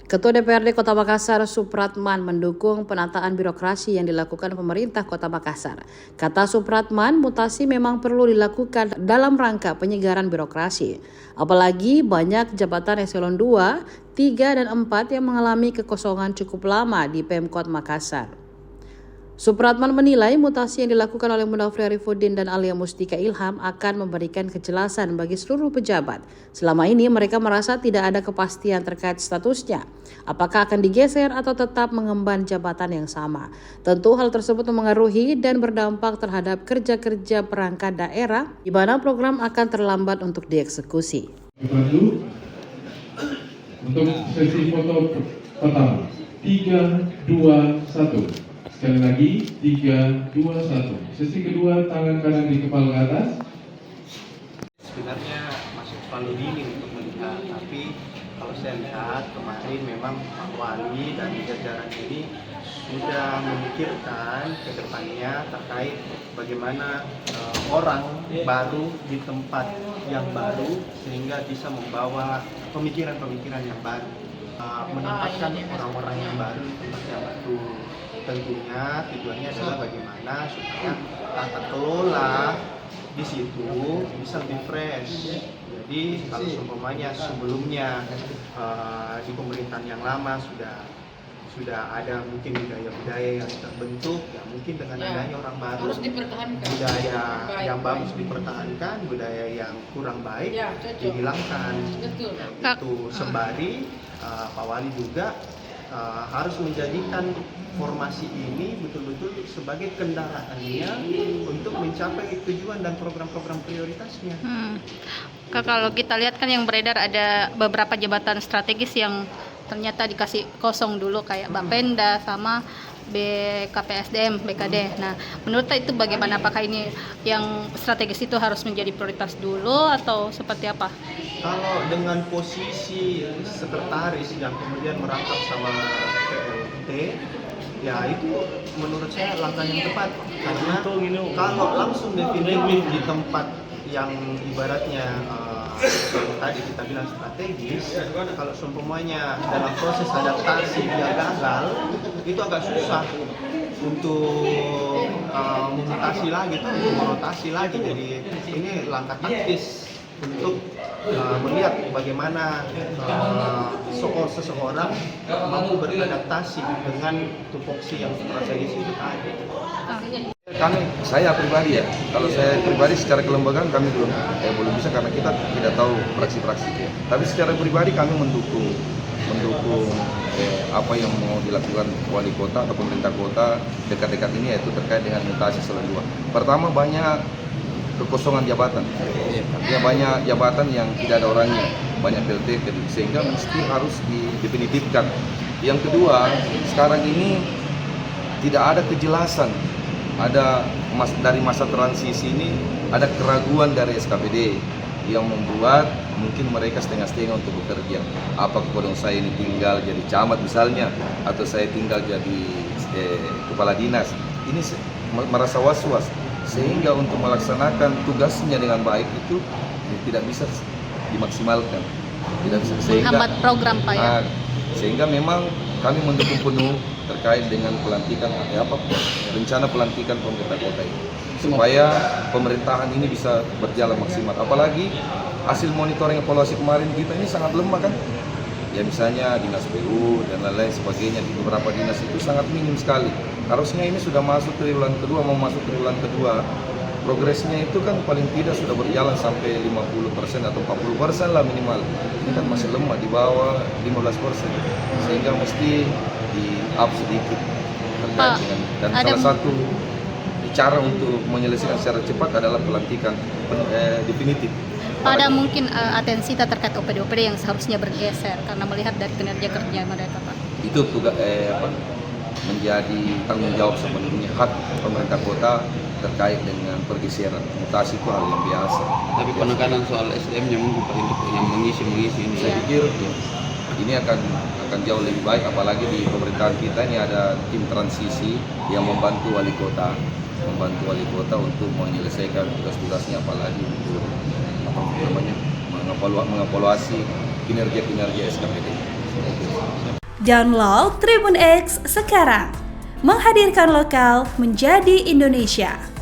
Ketua DPRD Kota Makassar, Supratman, mendukung penataan birokrasi yang dilakukan pemerintah Kota Makassar. Kata Supratman, mutasi memang perlu dilakukan dalam rangka penyegaran birokrasi. Apalagi banyak jabatan eselon 2, 3, dan 4 yang mengalami kekosongan cukup lama di Pemkot Makassar. Supratman menilai mutasi yang dilakukan oleh Mundafri Arifuddin dan Alia Mustika Ilham akan memberikan kejelasan bagi seluruh pejabat. Selama ini mereka merasa tidak ada kepastian terkait statusnya, apakah akan digeser atau tetap mengemban jabatan yang sama. Tentu hal tersebut memengaruhi dan berdampak terhadap kerja-kerja perangkat daerah, di mana program akan terlambat untuk dieksekusi. Dibantu untuk sesi foto pertama 3, 2, 1. Sekali lagi 3, 2, 1. Sesi kedua, tangan kanan di kepala ke atas. Sebenarnya masih terlalu dini untuk melihat, tapi kalau saya lihat kemarin memang Pak Wali dan jajaran ini sudah memikirkan ke depannya terkait bagaimana orang baru di tempat yang baru sehingga bisa membawa pemikiran-pemikiran yang baru, menempatkan orang-orang yang baru di tempat yang baru. Tentunya tujuannya adalah bagaimana supaya tata kelola di situ bisa lebih fresh. Jadi kalau seumpamanya sebelumnya di pemerintahan yang lama sudah ada mungkin budaya-budaya yang terbentuk, ya mungkin dengan adanya orang baru harus dipertahankan. Budaya yang bagus dipertahankan, budaya yang kurang baik dihilangkan. Betul. Itu sembari Pak Wali juga harus menjadikan formasi ini betul-betul sebagai kendaraannya untuk mencapai tujuan dan program-program prioritasnya. Kak, kalau kita lihat kan yang beredar ada beberapa jabatan strategis yang ternyata dikasih kosong dulu kayak Bapenda sama BKPSDM, BKD. Nah, menurut itu bagaimana? Apakah ini yang strategis itu harus menjadi prioritas dulu atau seperti apa? Kalau dengan posisi sekretaris yang kemudian merangkap sama PLT, ya itu menurut saya langkah yang tepat, karena kalau langsung definitif di tempat yang ibaratnya tadi kita bilang strategis, kalau seumpamanya dalam proses adaptasi dia gagal, itu agak susah untuk memutasi lagi, merotasi lagi. Jadi ini langkah taktis untuk melihat bagaimana seseorang mampu beradaptasi dengan tupoksi yang strategis itu tadi. Saya pribadi ya, kalau saya pribadi secara kelembagaan kami belum bisa karena kita tidak tahu praksi-praksi. Tapi secara pribadi kami mendukung apa yang mau dilakukan wali kota atau pemerintah kota dekat-dekat ini, yaitu terkait dengan mutasi eselon 2. Pertama, banyak kekosongan jabatan. Ya, banyak jabatan yang tidak ada orangnya, banyak PLT, sehingga mesti harus didefinitifkan. Yang kedua, sekarang ini tidak ada kejelasan. Dari masa transisi ini ada keraguan dari SKPD yang membuat mungkin mereka setengah-setengah untuk bekerja. Apakah kodong saya ini tinggal jadi camat misalnya, atau saya tinggal jadi kepala dinas. Ini merasa was-was, sehingga untuk melaksanakan tugasnya dengan baik itu tidak bisa dimaksimalkan. Menghambat program Pak ya? Sehingga memang kami mendukung penuh terkait dengan pelantikan rencana pelantikan pemerintah kota ini, supaya pemerintahan ini bisa berjalan maksimal. Apalagi hasil monitoring evaluasi kemarin kita ini sangat lemah kan, ya misalnya dinas PU dan lain-lain sebagainya di beberapa dinas itu sangat minim sekali. Harusnya ini sudah masuk triwulan kedua, mau masuk triwulan kedua, progresnya itu kan paling tidak sudah berjalan sampai 50% atau 40% lah minimal. Ini kan masih lemah, di bawah 15%, sehingga mesti di-up sedikit terkait dengan, dan salah satu cara untuk menyelesaikan secara cepat adalah pelantikan definitif. Ada mungkin atensi terkait OPD-OPD yang seharusnya bergeser karena melihat dari kinerja kerja mereka, Pak. Itu tugas menjadi tanggung jawab sepenuhnya hak pemerintah kota terkait dengan pergeseran. Mutasi itu hal yang biasa. Tapi penekanan soal SDM-nya mungkin untuk yang mengisi ini saya pikir ini akan jauh lebih baik, apalagi di pemerintahan kita ini ada tim transisi yang membantu wali kota untuk menyelesaikan tugas-tugasnya, apalagi untuk mengevaluasi kinerja SKPD. Download Tribun X sekarang, menghadirkan lokal menjadi Indonesia.